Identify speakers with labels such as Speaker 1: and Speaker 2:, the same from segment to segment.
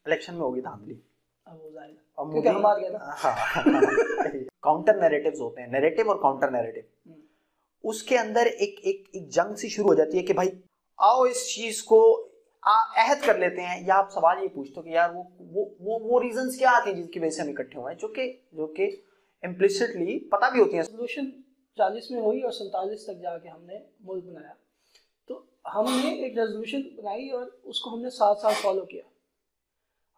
Speaker 1: Election में होगी धांधली,
Speaker 2: अब हो जाएगा क्योंकि हम हार गए ना।
Speaker 1: हाँ काउंटर नैरेटिव्स होते हैं, नैरेटिव और काउंटर नैरेटिव, उसके अंदर एक एक एक जंग सी शुरू हो जाती है कि भाई आओ इस चीज को अहद कर लेते हैं, या आप सवाल ये पूछते हो कि यार वो रीजंस क्या आते हैं जिसकी वजह से हम इकट्ठे हुए हैं, जो कि इम्प्लिसिटली पता भी होती है।
Speaker 2: रेजोल्यूशन 40 में हुई और 47 तक जाके हमने मुल्क बनाया, तो हमने एक रेजोल्यूशन बनाई और उसको हमने 7 साल फॉलो किया।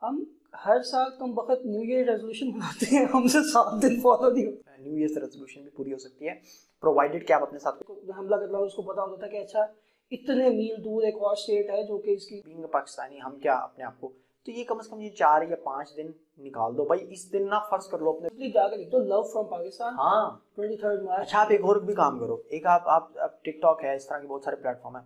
Speaker 2: हम हर साल कम वक्त न्यू ईयर रेजोल्यूशन बनाते हैं, हमसे 7 दिन फॉलो नहीं होता।
Speaker 1: न्यू ईयर से रेजोल्यूशन भी पूरी हो सकती है प्रोवाइडेड कि आप अपने साथ
Speaker 2: हमला कर रहा हूँ, उसको पता होता था कि अच्छा इतने मील दूर एक और स्टेट है जो कि इसकी
Speaker 1: बीइंग पाकिस्तानी हम क्या अपने आप को, तो ये कम से कम ये 4 या 5 दिन निकाल दो भाई। इस दिन ना फर्ज कर लो अपने
Speaker 2: जाकर लिख दो लव फ्रॉम पाकिस्तान।
Speaker 1: हाँ
Speaker 2: 23 मार्च।
Speaker 1: अच्छा आप एक और भी काम करो, एक आप टिकटॉक है, इस तरह के बहुत सारे प्लेटफॉर्म है।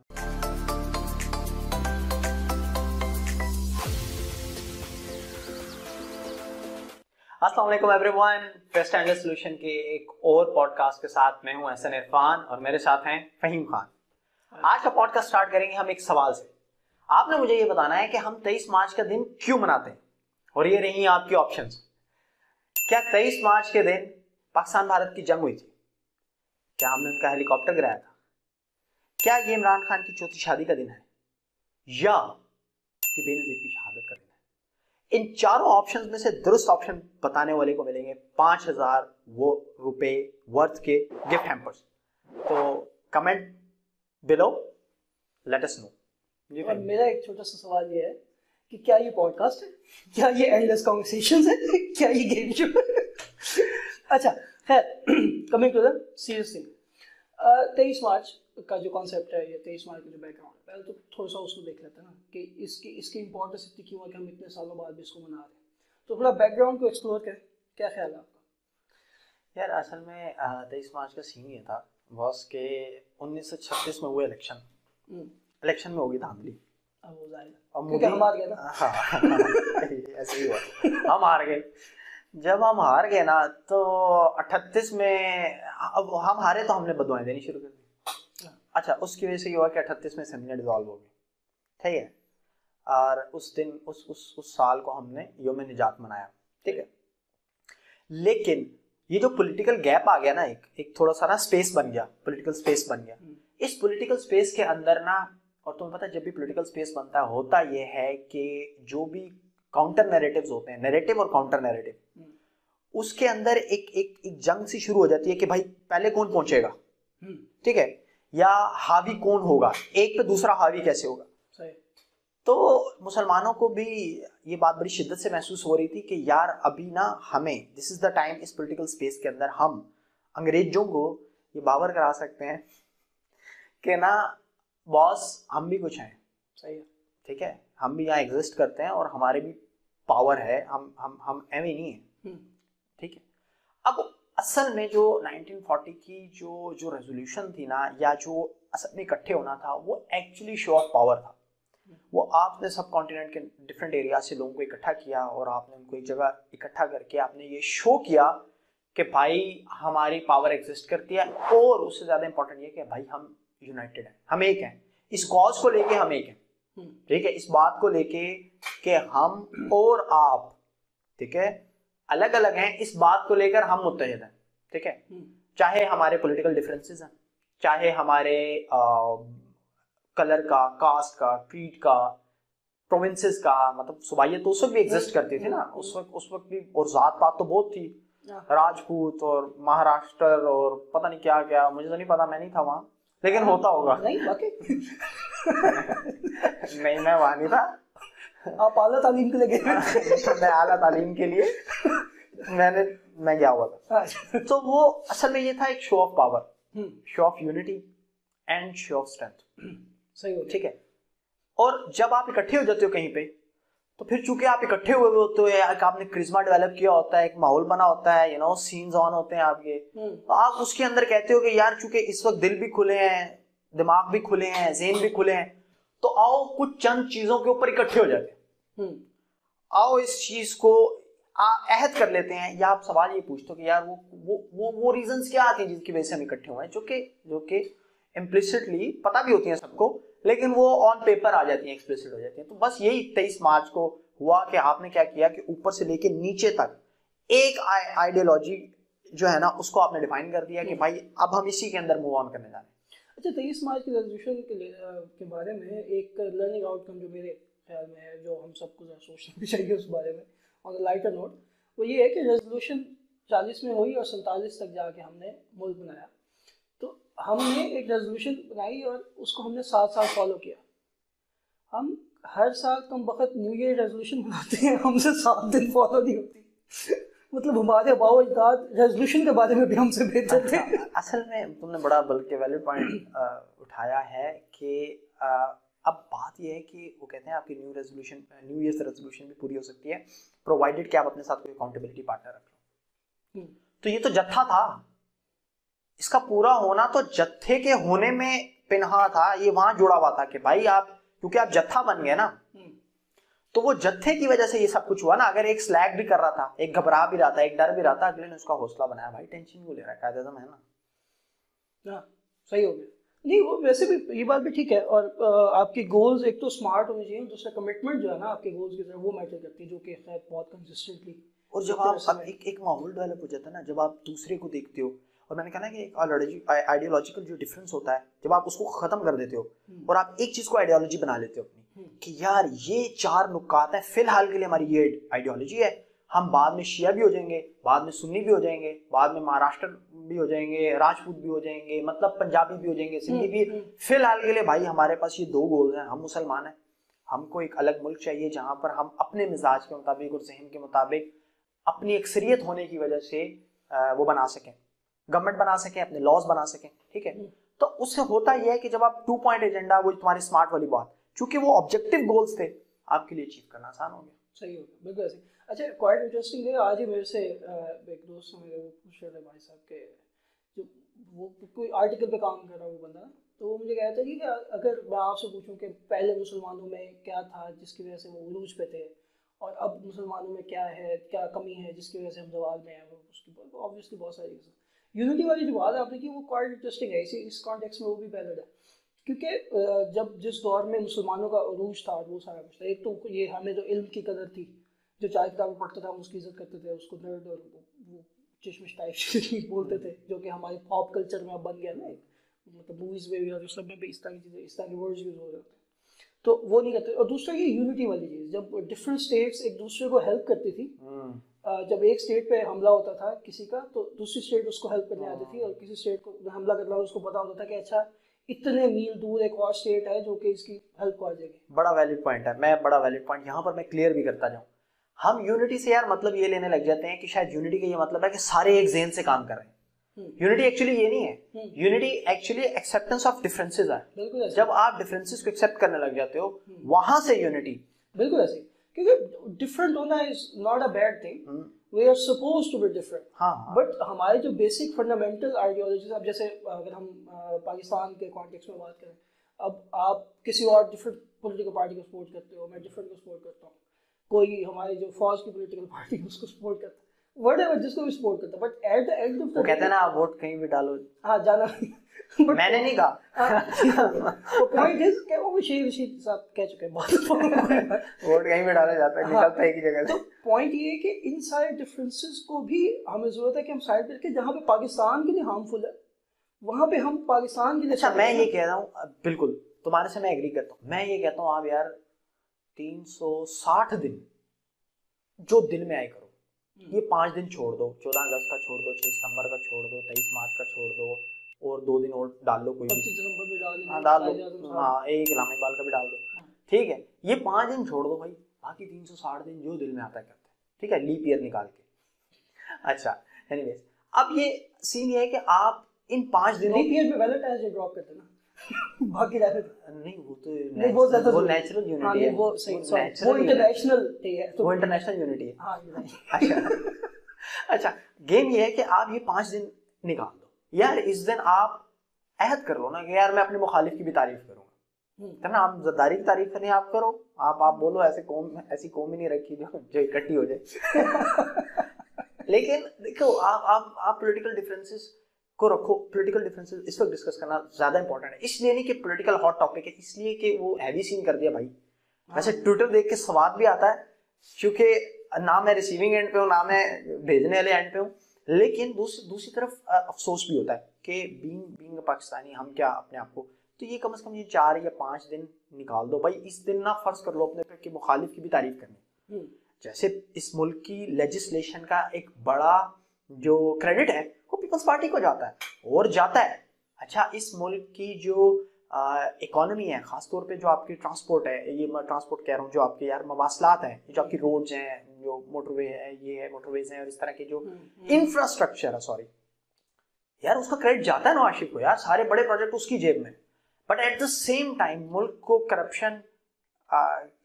Speaker 1: अस्सलाम वालेकुम एवरीवन, फेस्ट एंड सॉल्यूशन के एक और पॉडकास्ट के साथ मैं हूं एहसन इरफान और मेरे साथ हैं फहीम खान। आज का पॉडकास्ट स्टार्ट करेंगे हम एक सवाल से। आपने मुझे ये बताना है कि हम 23 मार्च का दिन क्यों मनाते हैं, और ये रही आपकी ऑप्शंस। क्या 23 मार्च के दिन पाकिस्तान भारत की जंग हुई थी? क्या हमने उनका हेलीकॉप्टर गिराया था? क्या ये इमरान खान की चौथी शादी का दिन है, या ये बेनज़ीर की शहादत का दिन है? इन चारों ऑप्शंस में से दुरुस्त ऑप्शन बताने वाले को मिलेंगे 5000 रुपए वर्थ के गिफ्ट हैम्पर्स। तो comment below, let us know.
Speaker 2: और मेरा एक छोटा सा सवाल ये है कि क्या ये पॉडकास्ट है, क्या ये एंडलेस कन्वर्सेशंस है, क्या ये गेम शो है? अच्छा खैर, coming to the serious thing, 23 मार्च का जो कॉन्सेप्ट है, ये 23 मार्च का जो बैकग्राउंड है, पहले तो थोड़ा सा उसको देख लेते हैं ना कि इसकी इंपॉर्टेंस इतनी क्यों है कि हम इतने सालों बाद भी इसको मना रहे हैं। तो थोड़ा बैकग्राउंड को एक्सप्लोर करें, क्या ख्याल है आपका?
Speaker 1: यार असल में 23 मार्च का सीन ये था बॉस के 1936 में हुए इलेक्शन में होगी धांधली,
Speaker 2: अब हो जाएगा क्योंकि हम हार गए ना।
Speaker 1: हाँ ऐसे ही हुआ, हम हार गए। जब हम हार गए ना तो 38 में अब हम हारे तो हमने बददुआएं देनी शुरू कर दी। अच्छा उसकी वजह से ये हुआ कि 38 में असेंबली डिसॉल्व हो गई, ठीक है, और उस दिन उस साल को हमने यौम निजात मनाया, ठीक है। लेकिन ये जो पॉलिटिकल गैप आ गया ना, एक थोड़ा सा ना स्पेस बन गया, पॉलिटिकल स्पेस बन गया। इस पॉलिटिकल स्पेस के अंदर ना, और तुम्हें पता है जब भी पॉलिटिकल स्पेस बनता है होता ये है कि जो भी काउंटर नैरेटिव्स होते हैं, नैरेटिव और काउंटर नैरेटिव, उसके अंदर एक जंग सी शुरू हो जाती है कि भाई पहले कौन पहुंचेगा, ठीक है, या हावी कौन होगा, एक पे दूसरा हावी कैसे होगा।
Speaker 2: सही।
Speaker 1: तो मुसलमानों को भी ये बात बड़ी शिद्दत से महसूस हो रही थी कि यार अभी ना हमें, दिस इज द टाइम, इस पॉलिटिकल स्पेस के अंदर हम अंग्रेजों को ये बावर करा सकते हैं कि ना बॉस हम भी कुछ हैं,
Speaker 2: सही है,
Speaker 1: ठीक है, हम भी यहाँ एग्जिस्ट करते हैं और हमारे भी पावर है, हम एवं नहीं है, ठीक है। अब असल में जो 1940 की जो रेजोल्यूशन थी ना, या जो असल में इकट्ठे होना था, वो एक्चुअली शो ऑफ पावर था। वो आपने सब कॉन्टिनेंट के डिफरेंट एरिया से लोगों को इकट्ठा किया और आपने उनको एक जगह इकट्ठा करके आपने ये शो किया कि भाई हमारी पावर एग्जिस्ट करती है, और उससे ज्यादा इंपॉर्टेंट ये कि भाई हम यूनाइटेड हैं, हम एक हैं, इस कॉज को लेके हम एक हैं, ठीक है, इस बात को लेके कि हम और आप, ठीक है, अलग अलग हैं, इस बात को लेकर हम मुत्तहिद हैं, ठीक है। चाहे हमारे पॉलिटिकल डिफरेंसेस हैं, चाहे हमारे कलर का, कास्ट का, क्रीड का, प्रोविंसेस का, मतलब सूबाइयत तो उस वक्त भी एग्जिस्ट करती थी ना, उस वक्त भी, और जात पात तो बहुत थी, राजपूत और महाराष्ट्र और पता नहीं क्या क्या, मुझे तो नहीं पता, मैं नहीं था वहां, लेकिन होता होगा।
Speaker 2: नहीं
Speaker 1: नहीं मैं वहां नहीं था,
Speaker 2: आप आला तालीम के लिए गए?
Speaker 1: मैं आला तालीम के लिए मैं गया हुआ था। तो वो असल में ये था एक show of power, show off unity and show off strength,
Speaker 2: सही हो,
Speaker 1: ठीक है। और जब आप इकट्ठे हो जाते हो कहीं पे, तो फिर चूंकि आप इकट्ठे हुए होते हो, आपने क्रिज्मा डेवलप किया होता है, एक माहौल बना होता है, सीन्स ऑन होते हैं आपके, तो आप उसके अंदर कहते हो कि यार चूंकि इस वक्त दिल भी खुले हैं, दिमाग भी खुले हैं, ज़हन भी खुले हैं, तो आओ कुछ चंद चीजों के ऊपर इकट्ठे हो जाते हैं, आओ इस चीज को अहद कर लेते हैं, या आप सवाल ये पूछते हो कि यार वो रीजंस क्या आते हैं जिसकी वजह से हम इकट्ठे हुए हैं, जो कि इम्प्लिसिटली पता भी होती हैं सबको, लेकिन वो ऑन पेपर आ जाती हैं, एक्सप्लिसिट हो जाती हैं। तो बस यही 23 मार्च को हुआ कि आपने क्या किया कि ऊपर से लेके नीचे तक एक आइडियोलॉजी जो है ना उसको आपने डिफाइन कर दिया कि भाई अब हम इसी के अंदर मूव ऑन करने जा रहे हैं।
Speaker 2: अच्छा, 23 मार्च की रेजोल्यूशन के बारे में एक लर्निंग आउटकम जो मेरे ख्याल में है, जो हम सबको ज़रा सोचना भी चाहिए उस बारे में ऑन द लाइटर नोट, वो ये है कि रेजोल्यूशन 40 में हुई और 47 तक जाके हमने मुल्क बनाया। तो हमने एक रेजोल्यूशन बनाई और उसको हमने 7 साल फॉलो किया। हम हर साल कम वक्त न्यू ईयर रेजोल्यूशन बनाते हैं, हमसे 7 दिन फॉलो नहीं होती। मतलब हमारे बाबा अजदाद रेजोल्यूशन के बारे में भी हमसे बेहतर थे।
Speaker 1: असल में तुमने बड़ा बल्कि वैलिड पॉइंट उठाया है कि अब बात यह है कि वो कहते हैं आपकी न्यू ईयर रेजोल्यूशन भी पूरी हो सकती है प्रोवाइडेड कि आप अपने साथ कोई अकाउंटेबिलिटी पार्टनर रख लो। तो ये तो जत्था था, इसका पूरा होना तो जत्थे के होने में पिन्हा था, ये वहां जुड़ा हुआ था कि भाई आप क्योंकि आप जत्था बन गए ना, तो वो जत्थे की वजह से ये सब कुछ हुआ ना। अगर एक स्लैग भी कर रहा था, एक घबरा भी रहा था, एक डर भी रहा था, अगले ने उसका हौसला बनाया, भाई टेंशन क्यों ले रहा है, कायदे है ना।
Speaker 2: सही हो गया। नहीं, वो वैसे भी ये बात भी ठीक है। और आपकी गोल्स एक तो स्मार्ट होने चाहिए, दूसरा कमिटमेंट जो है ना आपके गोल्स की तरफ वो मैटर करती है, जो कि खैर बहुत कंसिस्टेंटली। और
Speaker 1: जब आप एक माहौल डेवलप हो जाता है ना, जब आप दूसरे को देखते हो, और मैंने कहा ना कि एक आइडियोलॉजिकल जो डिफरेंस होता है, जब आप उसको खत्म कर देते हो और आप एक चीज को आइडियोलॉजी बना लेते हो अपनी कि यार ये 4 नुकात हैं, फिलहाल के लिए हमारी ये आइडियोलॉजी है, हम बाद में शिया भी हो जाएंगे, बाद में सुन्नी भी हो जाएंगे, बाद में महाराष्ट्र भी हो जाएंगे, राजपूत भी हो जाएंगे, मतलब पंजाबी भी हो जाएंगे, सिंधी भी। फिलहाल के लिए भाई हमारे पास ये 2 गोल हैं, हम मुसलमान हैं, हमको एक अलग मुल्क चाहिए जहां पर हम अपने मिजाज के मुताबिक और जहन के मुताबिक अपनी अक्सरियत होने की वजह से वो बना सकें, गवर्नमेंट बना सकें, अपने लॉज बना सकें, ठीक है। तो उससे होता यह है कि जब आप 2 पॉइंट एजेंडा, वो तुम्हारी स्मार्ट वाली बात, चूंकि वो ऑब्जेक्टिव गोल्स थे, आपके लिए अचीव करना आसान हो गया।
Speaker 2: सही हो गया, बिल्कुल ऐसे। अच्छा, क्वाइट इंटरेस्टिंग है, आज ही मेरे से एक दोस्त मेरे वो पूछ रहे थे भाई साहब के, जो वो कोई आर्टिकल पे काम कर रहा है वो बंदा, तो वो मुझे कहता था कि अगर मैं आपसे पूछूं कि पहले मुसलमानों में क्या था जिसकी वजह से वो उरूज पे थे, और अब मुसलमानों में क्या है, क्या कमी है जिसकी वजह से हम जवाल में हैं, उसकी ऑब्वियसली बहुत सारी चीज़ें। यूनिटी वाली जो बात आपने की वो क्वाइट इंटरेस्टिंग है, इस कॉन्टेक्स्ट में वो भी वैलिड है, क्योंकि जब जिस दौर में मुसलमानों का उरूज था वो सारा कुछ था। एक तो ये हमें जो इल्म की कदर थी, जो चाय किताबें पढ़ता था हम उसकी इज्जत करते थे, उसको नर्ड और वो चिशमिश टाइप बोलते थे, जो कि हमारे पॉप कल्चर में अब बन गया ना, मतलब मूवीज में भी और सब में भी इस तरह की चीज़ें, इस तरह के वर्ड्स यूज हो रहे थे, तो वो नहीं करते। और दूसरा ये यूनिटी वाली चीज़, जब डिफरेंट स्टेट्स एक दूसरे को हेल्प करती थी, जब एक स्टेट पे हमला होता था किसी का, तो दूसरी स्टेट उसको हेल्प करने आती थी, और किसी स्टेट को हमला कर रहा है उसको पता होता था कि अच्छा इतने मील दूर एक और स्टेट है जो कि इसकी हेल्प कर देगी।
Speaker 1: बड़ा वैलिड पॉइंट है, मैं बड़ा वैलिड पॉइंट यहाँ पर मैं क्लियर भी करता जाऊँ। हम यूनिटी से यार मतलब ये लेने लग जाते हैं कि शायद यूनिटी का ये मतलब है कि सारे एक ज़हन से काम कर रहे हैं। यूनिटी एक्चुअली ये नहीं है, unity actually acceptance of differences है। जब आप डिफरेंसेस को एक्सेप्ट करने लग जाते हो, वहां से यूनिटी।
Speaker 2: बिल्कुल ऐसे, क्योंकि डिफरेंट होना is not a bad thing, we are supposed to be different. But हमारे जो बेसिक फंडामेंटल आइडियोलॉजीज, अब जैसे अगर हम पाकिस्तान के कॉन्टेक्स्ट में बात करें, अब आप किसी और डिफरेंट पॉलिटिकल पार्टी को सपोर्ट करते हो, मैं डिफरेंट को सपोर्ट करता हूँ, कोई हमारी जो फौज की पॉलिटिकल पार्टी है उसको सपोर्ट करता है, व्हाटएवर जिसको भी सपोर्ट करता है, but at the end of the
Speaker 1: कहते हैं ना आप वोट कहीं भी डालो,
Speaker 2: हाँ जाना
Speaker 1: मैंने नहीं कहा।
Speaker 2: वो पॉइंट इज कि वो रशीद साहब कह चुके हैं
Speaker 1: वोट कहीं भी डाला जाता है, निकलता है एक ही जगह से।
Speaker 2: तो पॉइंट ये है कि इन सारे डिफरेंसेस को भी हमें जरूरत है कि हम साइड करके, जहाँ पे पाकिस्तान के लिए हार्मफुल है वहाँ पे हम पाकिस्तान के लिए।
Speaker 1: अच्छा, मैं ये कह रहा हूँ, बिल्कुल तुम्हारे से मैं एग्री करता हूँ। मैं ये कहता हूँ आप यार 360 दिन जो दिल में आए करो, ये 5 दिन छोड़ दो, 14 अगस्त का छोड़ दो, 6 सितंबर का छोड़ दो, 23 मार्च का छोड़ दो, और 2 दिन और डाल लो, कोई भी
Speaker 2: 25 दिसंबर भी डाल
Speaker 1: दो, हाँ एक इलामा इकबाल का भी डाल दो, ठीक है। ये 5 दिन छोड़ दो भाई, बाकी 360 दिन जो दिल में आता है करते हैं, ठीक है, लीप ईयर निकाल के। अच्छा एनीवेज, अब ये सीन ये है कि आप इन 5 दिनों
Speaker 2: लीप ईयर में वैलेंटाइन डे ड्रॉप करते ना बाकी
Speaker 1: नहीं, वो तो
Speaker 2: वो
Speaker 1: नेचुरल यूनिटी है,
Speaker 2: वो इंटरनेशनल डे है,
Speaker 1: वो इंटरनेशनल यूनिटी है।
Speaker 2: हाँ
Speaker 1: अच्छा अच्छा, गेम ये है कि आप ये 5 दिन निकाल दो यार, इस दिन आप अहद कर लो ना कि यार मैं अपने मुखालिफ की भी तारीफ करूंगा, है ना। आप जद्दारी की तारीफ करनी आप करो, आप बोलो ऐसी कौम ही नहीं रखी जो इकट्ठी हो जाए। लेकिन देखो आप पॉलिटिकल डिफरेंसेस को रखो, पॉलिटिकल डिफरेंसेस इस वक्त डिस्कस करना ज्यादा इंपॉर्टेंट है, इसलिए नहीं कि पॉलिटिकल हॉट टॉपिक है, इसलिए कि वो हैवी सीन कर दिया भाई। वैसे ट्विटर देख के स्वाद भी आता है, क्योंकि ना मैं रिसीविंग एंड पे हूँ ना मैं भेजने वाले एंड पे हूँ। लेकिन दूसरी तरफ अफसोस भी होता है कि बीइंग पाकिस्तानी हम क्या अपने आप को, तो ये कम से कम ये 4 या 5 दिन निकाल दो भाई। इस दिन ना फर्ज कर लो अपने पे कि मुखालिफ की भी तारीफ करनी। जैसे इस मुल्क की लेजिस्लेशन का एक बड़ा जो क्रेडिट है वो पीपल्स पार्टी को जाता है और जाता है। अच्छा, इस मुल्क की जो इकोनॉमी है, खासतौर पे जो आपकी ट्रांसपोर्ट है, ये मैं ट्रांसपोर्ट कह रहा हूँ, जो आपके यार मवासलात हैं, जो आपकी रोड्स हैं, जो मोटरवे है, ये है मोटरवेज हैं, और इस तरह के जो इंफ्रास्ट्रक्चर है, सॉरी यार, उसका क्रेडिट जाता है नवाज शरीफ को यार, सारे बड़े प्रोजेक्ट उसकी जेब में। But at the same time मुल्क को करप्शन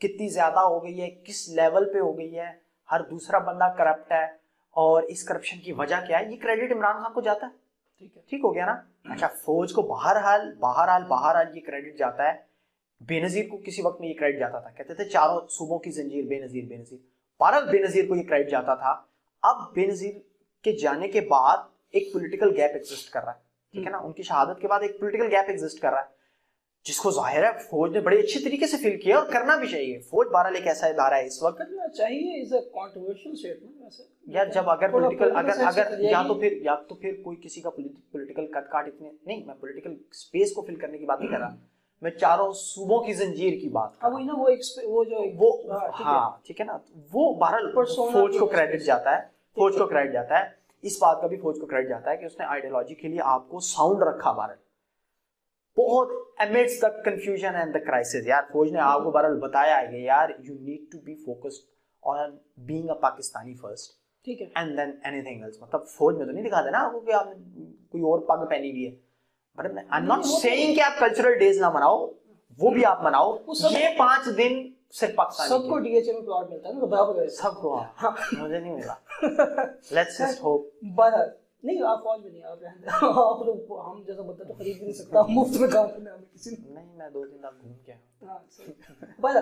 Speaker 1: कितनी ज्यादा हो गई है, किस लेवल पे हो गई है, हर दूसरा बंदा करप्ट है, और इस करप्शन की वजह क्या है, ये क्रेडिट इमरान खान को जाता है। ठीक है, ठीक हो गया ना। अच्छा, फौज को बहरहाल ये क्रेडिट जाता है। बेनजीर को किसी वक्त में ये क्रेडिट जाता था, कहते थे चारों सूबों की जंजीर बेनजीर, बहरहाल बेनजीर को ये क्रेडिट जाता था। अब बेनजीर के जाने के बाद एक पॉलिटिकल गैप एग्जिस्ट कर रहा है, ठीक है ना, उनकी शहादत के बाद एक पॉलिटिकल गैप एग्जिस्ट कर रहा है, जिसको जाहिर है फौज ने बड़े अच्छे तरीके से फिल किया और करना भी चाहिए। फौज बहरहाल एक ऐसा इदारा है इस वक्त,
Speaker 2: करना चाहिए। इज अ कंट्रोवर्शियल स्टेटमेंट वैसे
Speaker 1: यार, जब अगर पॉलिटिकल अगर या तो फिर कोई किसी का पॉलिटिकल कट काट इतने नहीं, मैं पॉलिटिकल स्पेस को फिल करने की बात नहीं कर रहा, मैं चारों सूबों की जंजीर की बात कर रहा हूं। वो हाँ, ठीक है ना, वो बहरहाल फौज को क्रेडिट जाता है, फौज को क्रेडिट जाता है। इस बात का भी फौज को क्रेडिट जाता है कि उसने आइडियोलॉजी के लिए आपको साउंड रखा बहरहाल, बहुत amidst the confusion and the crisis। यार फौज ने आपको बहरहाल बताया है कि यार you need to be focused on being a Pakistani first, ठीक है, and then anything else। मतलब फौज में तो नहीं दिखा देना आपको कि आपने कोई और पग पहनी हुई है। बट I'm not saying कि आप कल्चरल डेज ना मनाओ, वो भी आप मनाओ। ये 5 दिन सिर्फ पाकिस्तानी
Speaker 2: सबको डीएचए में प्लॉट मिलता है ना, बराबर है सबको।
Speaker 1: हाँ, मुझे नहीं मिला। Let's just hope।
Speaker 2: बहरहाल नहीं, आप फौज में नहीं, आप आप तो हम जैसा बंदा तो खरीद नहीं सकता, मुफ्त में काम करना हमें किसी ने
Speaker 1: नहीं। मैं 2 दिन तक घूम के आया।
Speaker 2: हाँ सही। बस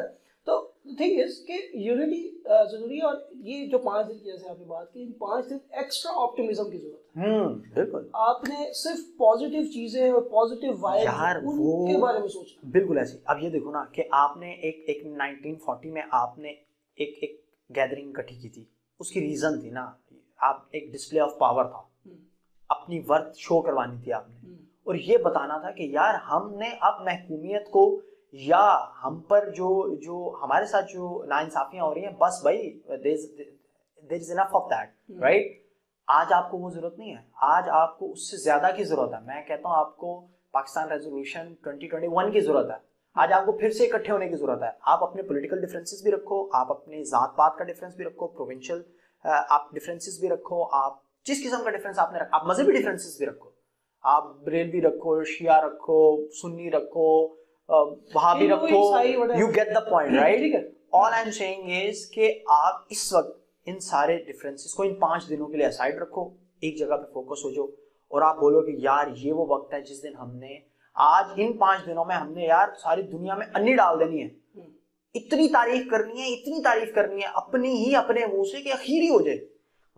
Speaker 2: तो थिंग इज कि यूनिटी जरूरी है, और ये जो 5 दिन की जैसे आपने बात की, इन 5 दिन एक्स्ट्रा ऑप्टिमिज्म की जरूरत है।
Speaker 1: बिल्कुल,
Speaker 2: आपने सिर्फ पॉजिटिव चीजें और पॉजिटिव वाइब उनके बारे में सोचना।
Speaker 1: बिल्कुल ऐसे। अब ये देखो ना कि आपने एक 1940 में आपने एक गैदरिंग इकट्ठी की थी, उसकी रीजन थी ना, आप एक डिस्प्ले ऑफ पावर था, अपनी वर्थ शो करवानी थी आपने, और ये बताना था कि यार हमने अब महकूमियत को, या हम पर जो हमारे साथ जो नाइंसाफियां हो रही हैं, बस भाई there is enough of that, right. आज आपको वो जरूरत नहीं है, आज आपको उससे ज्यादा की जरूरत है। मैं कहता हूँ आपको पाकिस्तान रेजोल्यूशन 2021 की जरूरत है। आज आपको फिर से इकट्ठे होने की जरूरत है। आप अपने पॉलिटिकल डिफरेंसेस भी रखो, आप अपने जात पात का डिफरेंस भी रखो, प्रोविंशियल आप डिफरेंसेस भी रखो, आप जिस किस्म का डिफरेंस आपने रखा, आप मजहबी डिफरेंसेस भी रखो, आप बरेलवी रखो, शिया रखो, सुन्नी रखो, वहाबी रखो, you get the point, right. All I am saying is कि आप इस वक्त इन सारे डिफरेंसेस को इन 5 दिनों के लिए असाइड रखो, एक जगह पे फोकस हो जाओ, और आप बोलो कि यार ये वो वक्त है जिस दिन हमने, आज इन 5 दिनों में हमने यार सारी दुनिया में अन्नी डाल देनी है, इतनी तारीफ करनी है अपनी ही अपने मुंह से कि आखिरी हो जाए,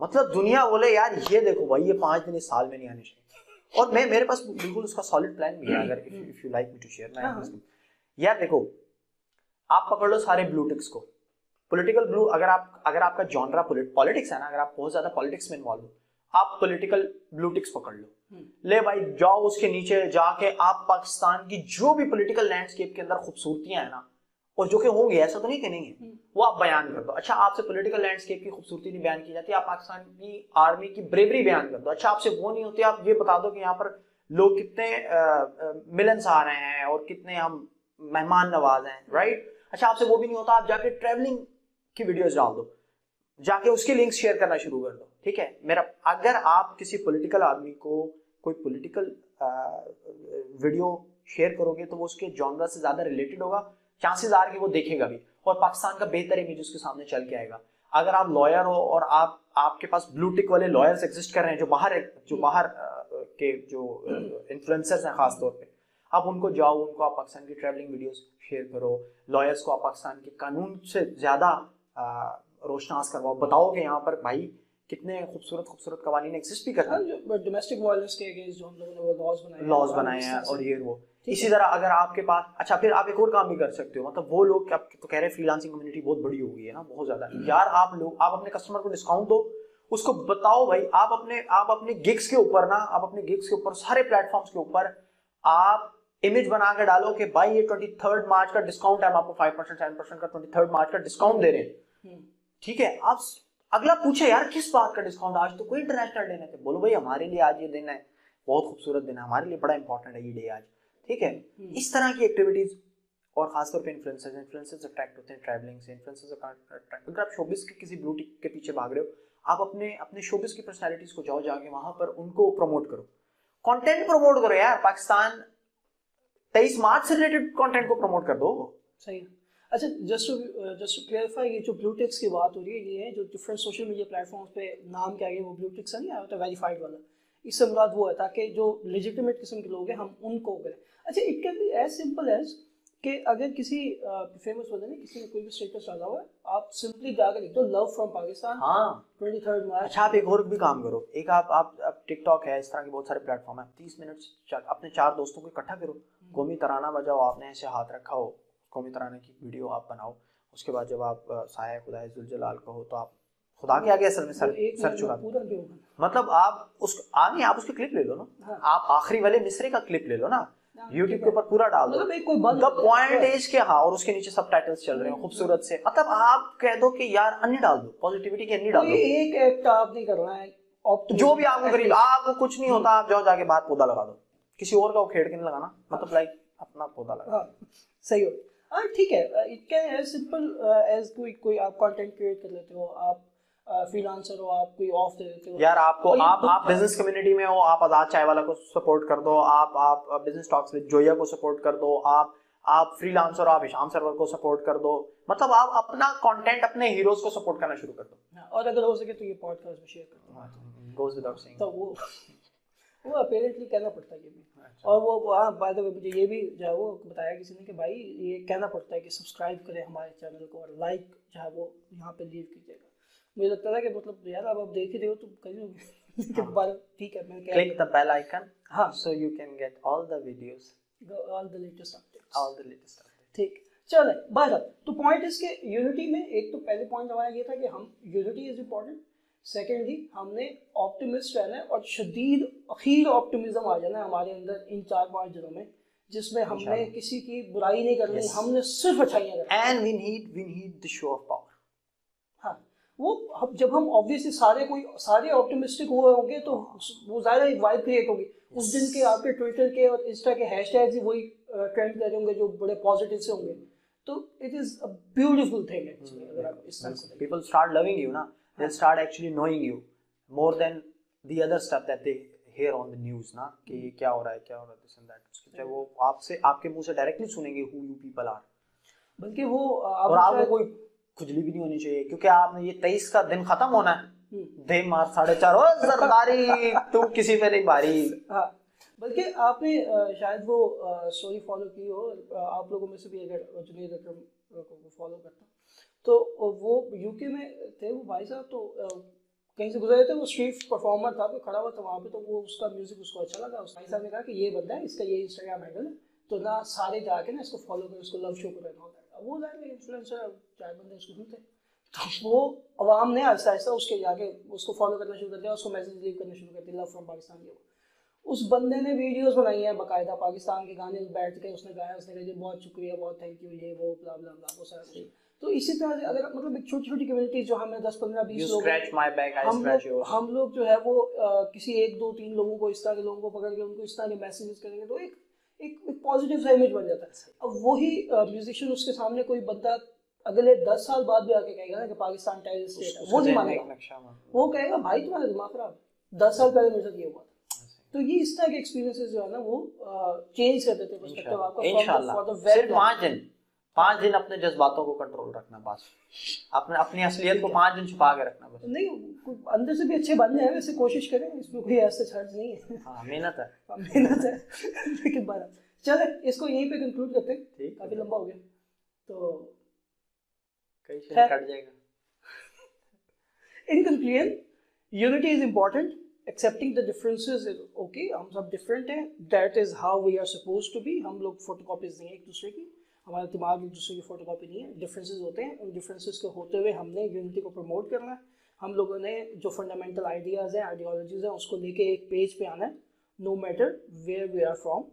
Speaker 1: मतलब दुनिया बोले यार ये देखो भाई ये 5 दिन इस साल में नहीं आने चाहिए। और मेरे पास बिल्कुल उसका सॉलिड प्लान भी है, अगर if you like me to share. मैं यार देखो, आप पकड़ लो सारे ब्लू टिक्स को, पॉलिटिकल ब्लू, अगर आपका जॉनरा पॉलिटिक्स है ना, अगर आप बहुत ज्यादा पॉलिटिक्स में इन्वॉल्व हो, आप पॉलिटिकल ब्लू टिक्स पकड़ लो, ले भाई जाओ उसके नीचे जाके आप पाकिस्तान की जो भी पॉलिटिकल लैंडस्केप के अंदर खूबसूरतियां है ना, और जो कि होंगे, ऐसा तो नहीं कि नहीं है, वो आप बयान कर दो। अच्छा, आपसे पॉलिटिकल लैंडस्केप की खूबसूरती नहीं बयान की जाती, आप पाकिस्तान की आर्मी की ब्रेवरी बयान कर दो। अच्छा, आपसे वो नहीं होती, आप ये बता दो कि यहाँ पर लोग कितने मिलनसार हैं और कितने हम मेहमान नवाज हैं, राइट। अच्छा, आपसे वो भी नहीं होता, आप जाके ट्रैवलिंग की वीडियोस डाल दो, जाके उसके लिंक्स शेयर करना शुरू कर दो, ठीक है। मेरा, अगर आप किसी पॉलिटिकल आदमी को कोई पॉलिटिकल वीडियो शेयर करोगे तो वो उसके जॉनरा से ज्यादा रिलेटेड होगा, चांसेस आर कि वो देखेगा भी, और पाकिस्तान का बेहतर इमेज उसके सामने चल के आएगा। अगर आप लॉयर हो और आपके पास ब्लू टिक वाले लॉयर्स एग्जिस्ट कर रहे हैं, जो बाहर के जो इन्फ्लुएंसर्स हैं खास तौर पे, आप उनको जाओ, उनको आप पाकिस्तान की ट्रैवलिंग वीडियोस शेयर करो, लॉयर्स को आप पाकिस्तान के कानून से ज्यादा रोशनास करवाओ, बताओ कि यहाँ पर भाई कितने खूबसूरत खूबसूरत कवानीन एग्जिस्ट भी करते हैं,
Speaker 2: डोमेस्टिक वायलेंस के अगेंस्ट जो हम लोगों ने वो
Speaker 1: लॉज बनाए हैं और ये वो। इसी तरह अगर आपके पास, अच्छा फिर आप एक और काम भी कर सकते हो, मतलब वो लोग क्या तो कह रहे हैं फ्रीलांसिंग कम्युनिटी बहुत बड़ी हो गई है ना, बहुत ज्यादा यार, आप अपने कस्टमर को डिस्काउंट दो, उसको बताओ भाई, आप अपने गिग्स के ऊपर ना, आप अपने गिग्स के ऊपर सारे प्लेटफॉर्म्स के ऊपर आप इमेज बना के डालो कि भाई ये 23 मार्च का डिस्काउंट है, हम आपको 5% 7% का 23 मार्च का डिस्काउंट दे रहे हैं, ठीक है। आप अगला पूछे यार किस बात का डिस्काउंट, आज तो कोई इंटरनेशनल डे नहीं थे, बोलो भाई हमारे लिए आज ये दिन है, बहुत खूबसूरत दिन है, हमारे लिए बड़ा इंपॉर्टेंट है ये डे आज, ठीक है। इस तरह की एक्टिविटीज, और खासतौर पे इन्फ्लुएंसर्स अट्रैक्ट होते हैं ट्रैवलिंग से, इन्फ्लुएंसर्स अट्रैक्ट, अगर आप शोबिस के किसी ब्लू टिक के पीछे भाग रहे हो, आप अपने शोबिस की पर्सनालिटीज को जाओ, जाके वहां पर उनको प्रमोट करो, कंटेंट प्रमोट करो यार, पाकिस्तान 23 मार्च से रिलेटेड कंटेंट को प्रमोट कर दो।
Speaker 2: सही है। अच्छा, जस्ट टू क्लियरिफाई, ये जो ब्लू टिक्स की बात हो रही है, ये है जो डिफरेंट सोशल मीडिया प्लेटफॉर्म्स पे नाम क्या है वो ब्लू टिक्स है, नहीं आता वेरीफाइड वाला, इससे मुराद वो है ताकि जो लेजिटिमेट किस्म के लोग हैं हम उनको करें। अच्छा, it can be as simple as कि अगर किसी फेमस बंदे ने किसी ने कोई भी स्टेटस डाला हुआ है, आप सिंपली जाकर लिख दो लव फ्रॉम पाकिस्तान,
Speaker 1: हाँ
Speaker 2: 23 मार्च।
Speaker 1: अच्छा, आप एक और भी काम करो, एक आप टिकटॉक है, इस तरह के बहुत सारे प्लेटफॉर्म है, 30 मिनट अपने 4 दोस्तों को इकट्ठा करो, कौमी तराना बजाओ, आपने ऐसे हाथ रखा हो, कौमी तराने की वीडियो आप बनाओ, उसके बाद जब आप साया खुदा जुलजलाल को हो तो आप खुदा के आगे असल में सर चुका, मतलब आप उसकी क्लिप ले लो ना, हाँ। आप आखिरी वाले मिसरे का क्लिप ले लो ना, YouTube के ऊपर पूरा डाल दो, द पॉइंट इज के, हाँ, और उसके नीचे सबटाइटल्स चल रहे हैं खूबसूरत से, मतलब आप कह दो कि यार अन्नी डाल दो, पॉजिटिविटी की अन्नी डाल दो,
Speaker 2: एक एक्ट आप नहीं करना है,
Speaker 1: जो भी आपको करीब, आपको कुछ नहीं होता, आप जाओ जाके बाहर पौधा लगा दो, किसी और का उखेड़ के नहीं लगाना, मतलब लाइक अपना पौधा लगा,
Speaker 2: सही हो, हाँ ठीक है। It can as simple as कोई आप कंटेंट क्रिएट कर लेते हो, आप फ्रीलांसर हो, आप कोई ऑफ दे देते हो
Speaker 1: यार, आपको आप बिजनेस कम्युनिटी में हो, आप आजाद चाय वाला को सपोर्ट कर दो, आप बिजनेस टॉक्स विद जोया को सपोर्ट कर दो, आप फ्रीलांसर हो, आप हिशाम सरवर को सपोर्ट कर दो, मतलब आप अपना कंटेंट अपने हीरोज को सपोर्ट करना शुरू कर दो,
Speaker 2: और अगर हो सके तो ये पॉडकास्ट में शेयर कर दो,
Speaker 1: गोज़ विदाउट सेइंग,
Speaker 2: तो वो अपेरेंटली कहना पड़ता है ये भी। अच्छा। और वो हाँ, बाय द वे मुझे ये भी जो है वो बताया किसी ने कि भाई ये कहना पड़ता है कि सब्सक्राइब करें हमारे चैनल को और लाइक जो है वो यहाँ पे लीव कीजिएगा। मुझे लगता था कि मतलब यार अब आप देख ही रहे हो तो करिए, ठीक है, मैं
Speaker 1: क्लिक द बेल आइकन, हाँ, so you can get all the videos,
Speaker 2: all the latest updates,
Speaker 1: ठीक।
Speaker 2: चलो बात, तो पॉइंट इसके यूनिटी में, एक तो पहले पॉइंट हमारा ये था कि हम यूनिटी इज इम्पोर्टेंट, सेकेंडली हमने ऑप्टिमिस्ट रहना है और शदीद अखीर ऑप्टिमिज्म आ जाना है हमारे अंदर इन 4-5 दिनों में, जिसमें हमने किसी की बुराई नहीं करनी, हमने सिर्फ अच्छाइयाँ करनी,
Speaker 1: and we need the show of power.
Speaker 2: हाँ, वो जब हम ऑब्वियसली सारे ऑप्टिमिस्टिक हुए होंगे तो वो ज़्यादा एक वाइब क्रिएट होगी। उस दिन के आपके ट्विटर के और इंस्टा के हैशटैग्स ही वही ट्रेंड कर होंगे जो बड़े पॉजिटिव से होंगे, तो it is a beautiful thing actually. अगर आप इस तरह से
Speaker 1: पीपल स्टार्ट लविंग यू ना, they'll start actually knowing you more than the other stuff that they hear on the news ना, कि क्या हो रहा है this and that, चाहे वो आपके मुंह से डायरेक्टली सुनेंगे who you people are,
Speaker 2: बल्कि वो
Speaker 1: और आपको कोई खुजली भी नहीं होनी चाहिए, क्योंकि आपने ये 23 का दिन खत्म होना है, दे मार 4:30 ओ जरदारी तू किसी पे नहीं भारी।
Speaker 2: हाँ, बल्कि आपने शायद वो स्टोरी फॉलो की हो, आप लोगों में से भी अगर जुनेद अकरम को फॉलो करता तो वो यूके में थे वो भाई साहब, तो कहीं से गुजरे थे, वो स्ट्रीट परफॉर्मर था, तो खड़ा हुआ था वहाँ पे, तो वो उसका म्यूजिक उसको अच्छा लगा, उस भाई साहब ने कहा कि ये बंदा है, इसका ये इंस्टाग्राम हैंडल है, तो ना सारे जाके ना इसको फॉलो करें, उसको लव शो करें, वो जाके इन्फ्लुएंसर 4 बंदे उसको सुनते, तो वो अवाम ने आहिस्ता आहिस्ता उसके जाके उसको फॉलो करना शुरू कर दिया, उसको मैसेज लीव करना शुरू कर दिया, लव फ्रॉम पाकिस्तान के। उस बंदे ने वीडियोस बनाई हैं बाकायदा, पाकिस्तान के गाने बैठ के उसने गाया, उसने कहा जी बहुत शुक्रिया, बहुत थैंक यू, ये वो ब्ला ब्ला ब्ला, वो सारा। तो इसी तरह से अगर मतलब एक छोटी छोटी कम्युनिटी जो हमें 10-15-20 लोग, हम लोग जो है वो किसी 1-2-3 लोगों को, इस तरह के लोगों को पकड़ के उनको इस तरह के मैसेजेस करेंगे तो एक पॉजिटिव सा इमेज बन जाता है। अब वही म्यूजिशियन उसके सामने कोई बंदा अगले 10 साल बाद भी आके कहेगा ना कि पाकिस्तान टेररिस्ट स्टेट है, वो नहीं मानेगा, वो कहेगा भाई तुम्हारा दिमाग खराब, 10 साल पहले मेरे साथ ये हुआ। तो ये इस तरह के एक्सपीरियंसेस जो है ना वो चेंज कर देते हैं पर्सपेक्टिव आपका।
Speaker 1: इंशाल्लाह सिर्फ 5 दिन अपने जज्बातों को कंट्रोल रखना, बस अपनी असलियत को 5 दिन छुपा के रखना, बस
Speaker 2: नहीं अंदर से भी अच्छे बन जाए, वैसे कोशिश करें, इसमें कोई ऐसा चार्ज नहीं है।
Speaker 1: हाँ, मेहनत
Speaker 2: है लेकिन बात चले इसको यहीं पे कंक्लूड करते हैं, काफी लंबा हो गया तो
Speaker 1: कहीं से कट जाएगा।
Speaker 2: In conclusion unity is important, accepting the differences is okay, हम सब डिफरेंट हैं, that is how we are suppose to be. हम लोग फोटोकॉपीज नहीं है एक दूसरे की, हमारा दिमाग एक दूसरे की फोटोकॉपी नहीं है, डिफरेंसेस होते हैं, उन डिफरेंसेस के होते हुए हमने यूनिटी को प्रमोट करना है। हम लोगों ने जो फंडामेंटल आइडियाज़ हैं, आइडियोलॉजीज़ हैं, उसको लेके एक पेज पे आना है, no matter where we are from.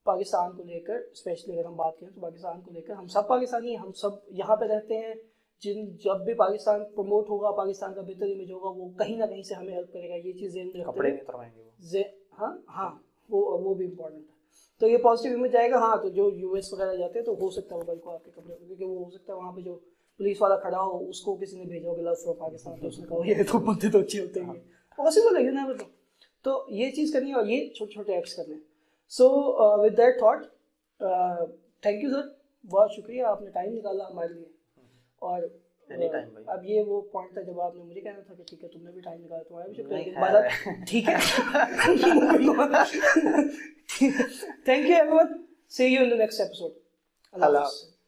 Speaker 2: Pakistan को लेकर स्पेशली अगर हम बात करें तो पाकिस्तान को लेकर हम सब पाकिस्तानी हैं, हम सब यहाँ पे रहते हैं। जब भी पाकिस्तान प्रमोट होगा, पाकिस्तान का बेहतर इमेज होगा, वो कहीं ना कहीं से हमें हेल्प करेगा। ये चीज़
Speaker 1: कपड़े नहीं उतरवाएंगे वो।
Speaker 2: हाँ हाँ, वो भी इम्पोर्टेंट है। तो ये पॉजिटिव इमेज आएगा। हाँ, तो जो यूएस वगैरह जाते हैं तो हो सकता है वो कल को आपके कपड़े, क्योंकि वो हो सकता है वहाँ पे जो पुलिस वाला खड़ा हो उसको किसी ने भेजा होगा लव फ्रॉम पाकिस्तान, तो उसने कहा ये तो बंदे तो अच्छे होते हैं, पॉसिबल है ना, मतलब। तो ये चीज़ करनी है और ये छोटे छोटे एक्ट्स करने हैं। So with that thought, thank you sir, बहुत शुक्रिया, आपने टाइम निकाला हमारे लिए। और अब ये वो पॉइंट था जब आपने मुझे कहना था कि ठीक है तुमने भी टाइम निकाला, तुम्हारा भी शुक्रिया, ठीक है। Thank you everyone, see you in the next episode. अल्लाह हाफ़िज़।